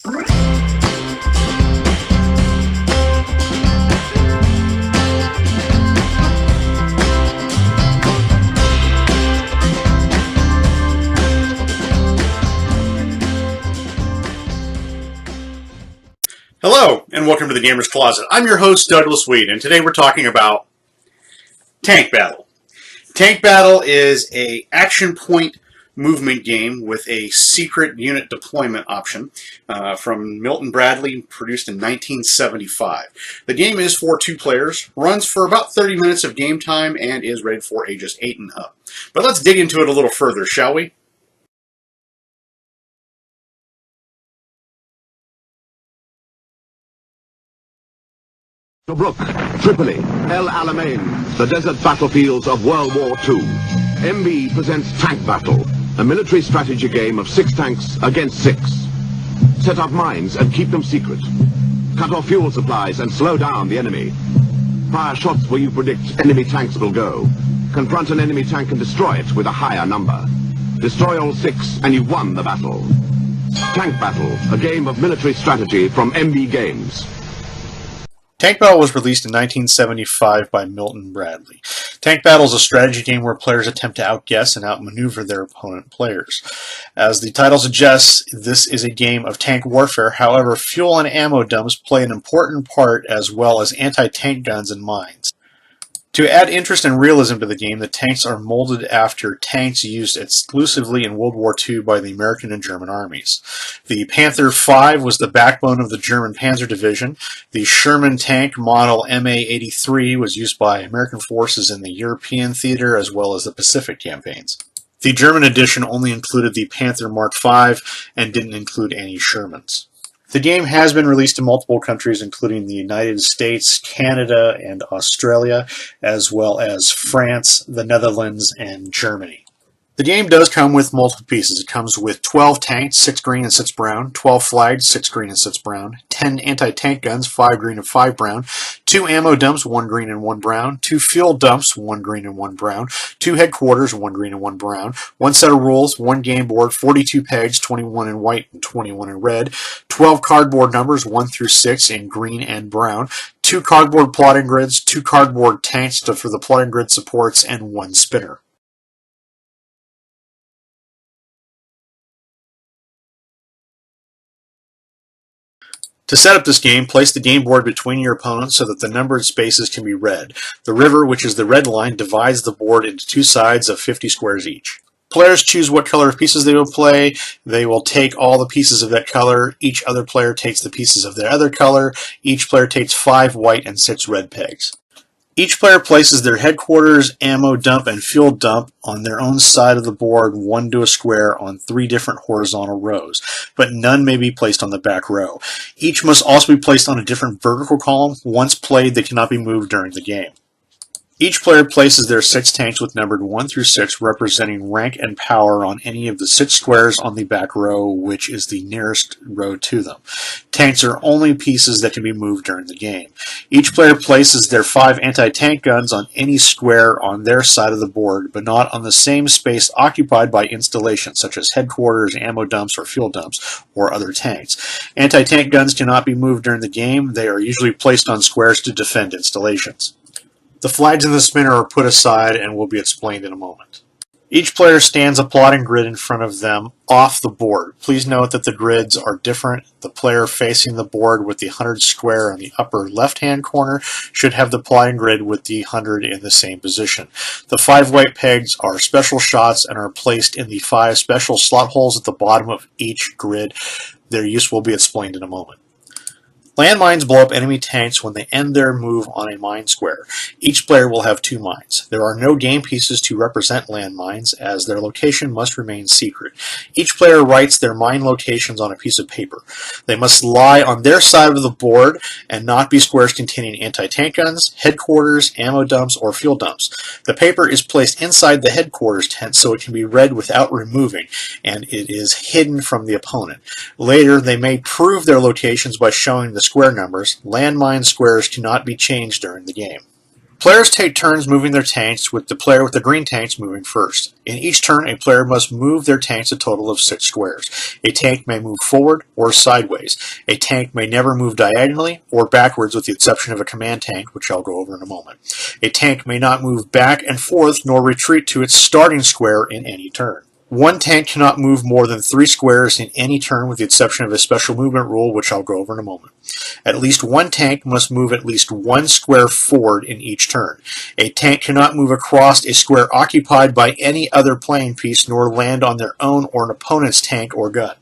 Hello, and welcome to the Gamer's Closet. I'm your host, Douglas Weed, and today we're talking about Tank Battle. Tank Battle is an action point movement game with a secret unit deployment option from Milton Bradley, produced in 1975. The game is for 2 players, runs for about 30 minutes of game time, and is rated for ages 8 and up. But let's dig into it a little further, shall we? Tobruk, Tripoli, El Alamein, the desert battlefields of World War II. MB presents Tank Battle, a military strategy game of 6 tanks against 6. Set up mines and keep them secret. Cut off fuel supplies and slow down the enemy. Fire shots where you predict enemy tanks will go. Confront an enemy tank and destroy it with a higher number. Destroy all 6 and you've won the battle. Tank Battle, a game of military strategy from MB Games. Tank Battle was released in 1975 by Milton Bradley. Tank Battle is a strategy game where players attempt to outguess and outmaneuver their opponent players. As the title suggests, this is a game of tank warfare. However, fuel and ammo dumps play an important part, as well as anti-tank guns and mines. To add interest and realism to the game, the tanks are molded after tanks used exclusively in World War II by the American and German armies. The Panther V was the backbone of the German Panzer Division. The Sherman tank model MA-83 was used by American forces in the European theater as well as the Pacific campaigns. The German edition only included the Panther Mark V and didn't include any Shermans. The game has been released in multiple countries, including the United States, Canada, and Australia, as well as France, the Netherlands, and Germany. The game does come with multiple pieces. It comes with 12 tanks, 6 green and 6 brown, 12 flags, 6 green and 6 brown, 10 anti-tank guns, 5 green and 5 brown, 2 ammo dumps, 1 green and 1 brown, 2 fuel dumps, 1 green and 1 brown, 2 headquarters, 1 green and 1 brown, 1 set of rules, 1 game board, 42 pegs, 21 in white and 21 in red, 12 cardboard numbers 1 through 6 in green and brown, 2 cardboard plotting grids, 2 cardboard tanks for the plotting grid supports, and 1 spinner. To set up this game, place the game board between your opponents so that the numbered spaces can be read. The river, which is the red line, divides the board into 2 sides of 50 squares each. Players choose what color of pieces they will play. They will take all the pieces of that color. Each other player takes the pieces of their other color. Each player takes 5 white and 6 red pegs. Each player places their headquarters, ammo dump, and fuel dump on their own side of the board, 1 to a square, on 3 different horizontal rows, but none may be placed on the back row. Each must also be placed on a different vertical column. Once played, they cannot be moved during the game. Each player places their 6 tanks with numbered 1 through 6, representing rank and power, on any of the 6 squares on the back row, which is the nearest row to them. Tanks are only pieces that can be moved during the game. Each player places their 5 anti-tank guns on any square on their side of the board, but not on the same space occupied by installations, such as headquarters, ammo dumps, or fuel dumps, or other tanks. Anti-tank guns cannot be moved during the game. They are usually placed on squares to defend installations. The flags in the spinner are put aside and will be explained in a moment. Each player stands a plotting grid in front of them off the board. Please note that the grids are different. The player facing the board with the 100 square in the upper left-hand corner should have the plotting grid with the 100 in the same position. The 5 white pegs are special shots and are placed in the 5 special slot holes at the bottom of each grid. Their use will be explained in a moment. Landmines blow up enemy tanks when they end their move on a mine square. Each player will have 2 mines. There are no game pieces to represent landmines, as their location must remain secret. Each player writes their mine locations on a piece of paper. They must lie on their side of the board and not be squares containing anti-tank guns, headquarters, ammo dumps, or fuel dumps. The paper is placed inside the headquarters tent so it can be read without removing, and it is hidden from the opponent. Later, they may prove their locations by showing the square numbers. Landmine squares cannot be changed during the game. Players take turns moving their tanks, with the player with the green tanks moving first. In each turn, a player must move their tanks a total of 6 squares. A tank may move forward or sideways. A tank may never move diagonally or backwards with the exception of a command tank, which I'll go over in a moment. A tank may not move back and forth nor retreat to its starting square in any turn. One tank cannot move more than 3 squares in any turn with the exception of a special movement rule, which I'll go over in a moment. At least one tank must move at least 1 square forward in each turn. A tank cannot move across a square occupied by any other playing piece nor land on their own or an opponent's tank or gun.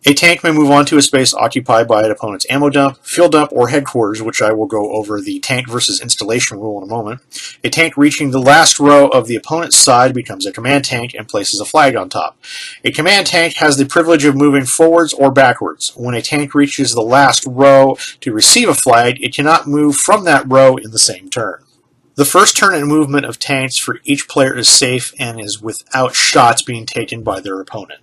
A tank may move onto a space occupied by an opponent's ammo dump, field dump, or headquarters, which I will go over the tank versus installation rule in a moment. A tank reaching the last row of the opponent's side becomes a command tank and places a flag on top. A command tank has the privilege of moving forwards or backwards. When a tank reaches the last row to receive a flag, it cannot move from that row in the same turn. The first turn and movement of tanks for each player is safe and is without shots being taken by their opponent.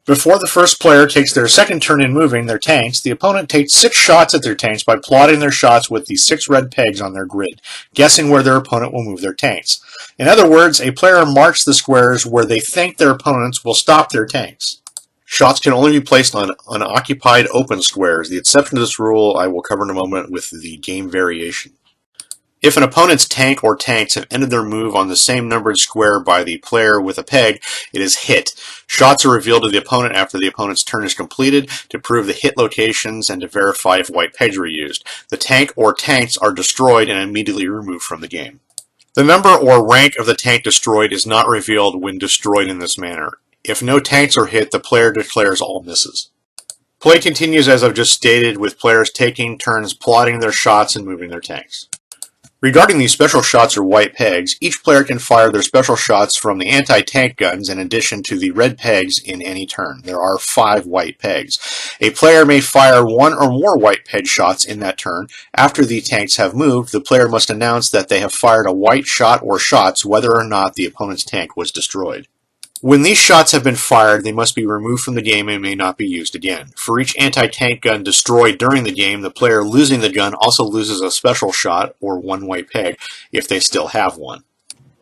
Before the first player takes their second turn in moving their tanks, the opponent takes 6 shots at their tanks by plotting their shots with the 6 red pegs on their grid, guessing where their opponent will move their tanks. In other words, a player marks the squares where they think their opponents will stop their tanks. Shots can only be placed on unoccupied open squares. The exception to this rule I will cover in a moment with the game variation. If an opponent's tank or tanks have ended their move on the same numbered square by the player with a peg, it is hit. Shots are revealed to the opponent after the opponent's turn is completed to prove the hit locations and to verify if white pegs were used. The tank or tanks are destroyed and immediately removed from the game. The number or rank of the tank destroyed is not revealed when destroyed in this manner. If no tanks are hit, the player declares all misses. Play continues as I've just stated, with players taking turns plotting their shots and moving their tanks. Regarding these special shots or white pegs, each player can fire their special shots from the anti-tank guns in addition to the red pegs in any turn. There are 5 white pegs. A player may fire 1 or more white peg shots in that turn. After the tanks have moved, the player must announce that they have fired a white shot or shots whether or not the opponent's tank was destroyed. When these shots have been fired, they must be removed from the game and may not be used again. For each anti-tank gun destroyed during the game, the player losing the gun also loses a special shot, or 1 white peg, if they still have one.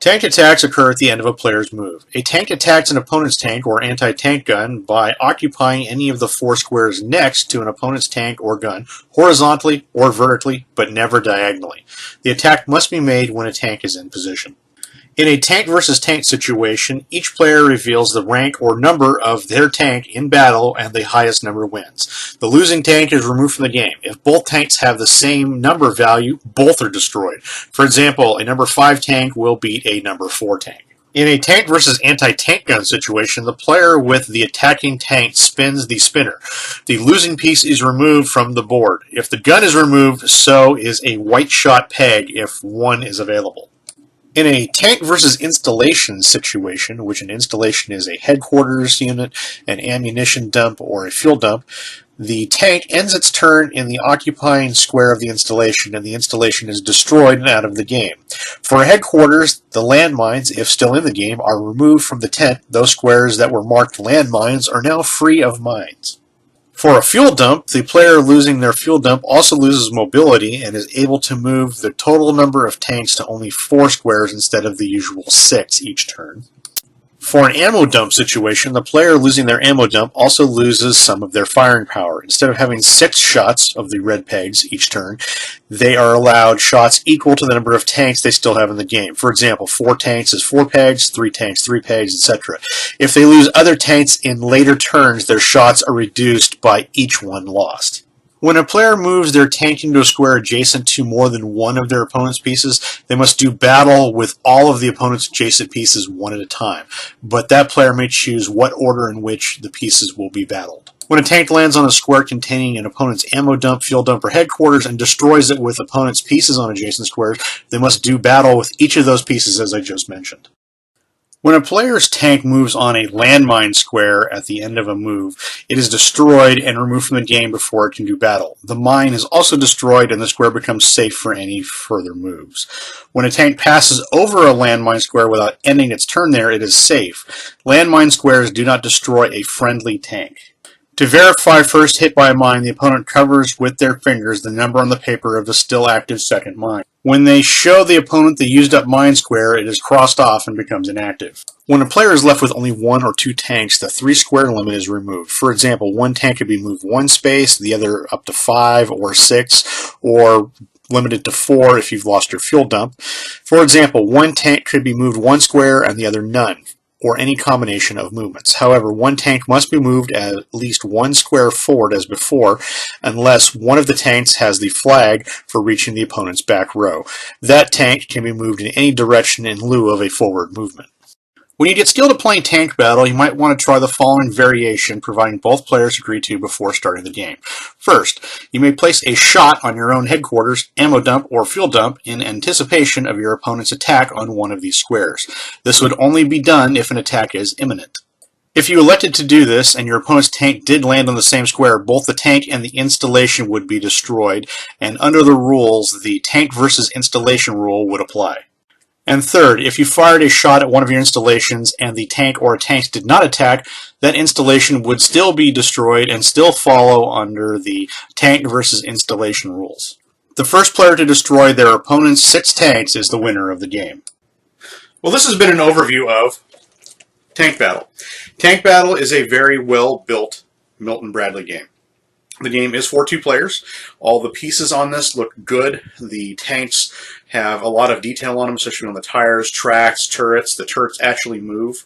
Tank attacks occur at the end of a player's move. A tank attacks an opponent's tank or anti-tank gun by occupying any of the 4 squares next to an opponent's tank or gun, horizontally or vertically, but never diagonally. The attack must be made when a tank is in position. In a tank versus tank situation, each player reveals the rank or number of their tank in battle and the highest number wins. The losing tank is removed from the game. If both tanks have the same number value, both are destroyed. For example, a number 5 tank will beat a number 4 tank. In a tank versus anti-tank gun situation, the player with the attacking tank spins the spinner. The losing piece is removed from the board. If the gun is removed, so is a white shot peg if one is available. In a tank versus installation situation, which an installation is a headquarters unit, an ammunition dump, or a fuel dump, the tank ends its turn in the occupying square of the installation, and the installation is destroyed and out of the game. For a headquarters, the landmines, if still in the game, are removed from the tent. Those squares that were marked landmines are now free of mines. For a fuel dump, the player losing their fuel dump also loses mobility and is able to move the total number of tanks to only 4 squares instead of the usual 6 each turn. For an ammo dump situation, the player losing their ammo dump also loses some of their firing power. Instead of having 6 shots of the red pegs each turn, they are allowed shots equal to the number of tanks they still have in the game. For example, 4 tanks is 4 pegs, 3 tanks, 3 pegs, etc. If they lose other tanks in later turns, their shots are reduced by each one lost. When a player moves their tank into a square adjacent to more than one of their opponent's pieces, they must do battle with all of the opponent's adjacent pieces one at a time, but that player may choose what order in which the pieces will be battled. When a tank lands on a square containing an opponent's ammo dump, fuel dump, or headquarters and destroys it with opponent's pieces on adjacent squares, they must do battle with each of those pieces as I just mentioned. When a player's tank moves on a landmine square at the end of a move, it is destroyed and removed from the game before it can do battle. The mine is also destroyed and the square becomes safe for any further moves. When a tank passes over a landmine square without ending its turn there, it is safe. Landmine squares do not destroy a friendly tank. To verify first hit by a mine, the opponent covers with their fingers the number on the paper of the still active second mine. When they show the opponent the used up mine square, it is crossed off and becomes inactive. When a player is left with only 1 or 2 tanks, the 3 square limit is removed. For example, one tank could be moved 1 space, the other up to 5 or 6, or limited to 4 if you've lost your fuel dump. For example, one tank could be moved 1 square and the other none, or any combination of movements. However, one tank must be moved at least 1 square forward as before, unless one of the tanks has the flag for reaching the opponent's back row. That tank can be moved in any direction in lieu of a forward movement. When you get skilled at playing Tank Battle, you might want to try the following variation, providing both players agree to before starting the game. First, you may place a shot on your own headquarters, ammo dump, or fuel dump in anticipation of your opponent's attack on one of these squares. This would only be done if an attack is imminent. If you elected to do this and your opponent's tank did land on the same square, both the tank and the installation would be destroyed, and under the rules, the tank versus installation rule would apply. And third, if you fired a shot at one of your installations and the tank or tanks did not attack, that installation would still be destroyed and still follow under the tank versus installation rules. The first player to destroy their opponent's 6 tanks is the winner of the game. Well, this has been an overview of Tank Battle. Tank Battle is a very well-built Milton Bradley game. The game is for 2 players. All the pieces on this look good. The tanks have a lot of detail on them, especially on the tires, tracks, turrets. The turrets actually move.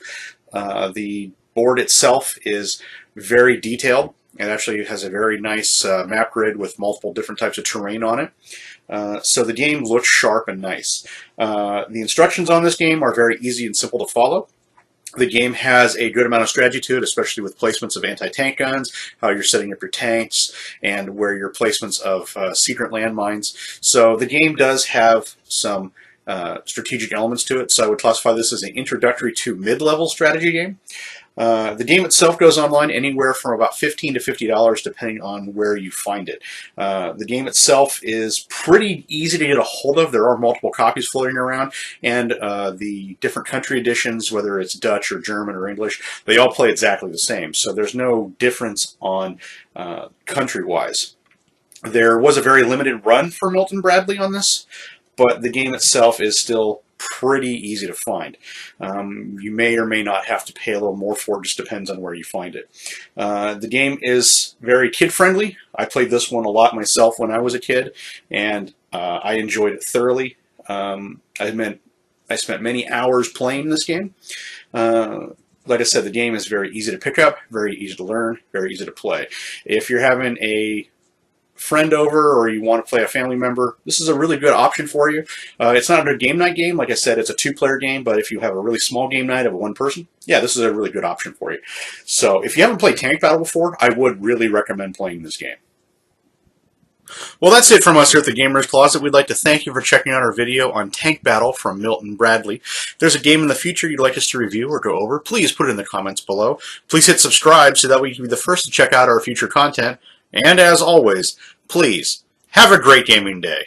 The board itself is very detailed. It actually has a very nice map grid with multiple different types of terrain on it. So the game looks sharp and nice. The instructions on this game are very easy and simple to follow. The game has a good amount of strategy to it, especially with placements of anti-tank guns, how you're setting up your tanks, and where your placements of secret landmines. So the game does have some strategic elements to it, so I would classify this as an introductory to mid-level strategy game. The game itself goes online anywhere from about $15 to $50 depending on where you find it. The game itself is pretty easy to get a hold of. There are multiple copies floating around, and the different country editions, whether it's Dutch or German or English, they all play exactly the same. So there's no difference on country-wise. There was a very limited run for Milton Bradley on this, but the game itself is still pretty easy to find. You may or may not have to pay a little more for it, just depends on where you find it. The game is very kid-friendly. I played this one a lot myself when I was a kid, and I enjoyed it thoroughly. I spent many hours playing this game. Like I said, the game is very easy to pick up, very easy to learn, very easy to play. If you're having a friend over or you want to play a family member, this is a really good option for you. It's not a game night game. Like I said, it's a 2-player game, but if you have a really small game night of 1 person, yeah, this is a really good option for you. So if you haven't played Tank Battle before, I would really recommend playing this game. Well, that's it from us here at the Gamer's Closet. We'd like to thank you for checking out our video on Tank Battle from Milton Bradley. If there's a game in the future you'd like us to review or go over, please put it in the comments below. Please hit subscribe so that way you can be the first to check out our future content. And as always, please have a great gaming day.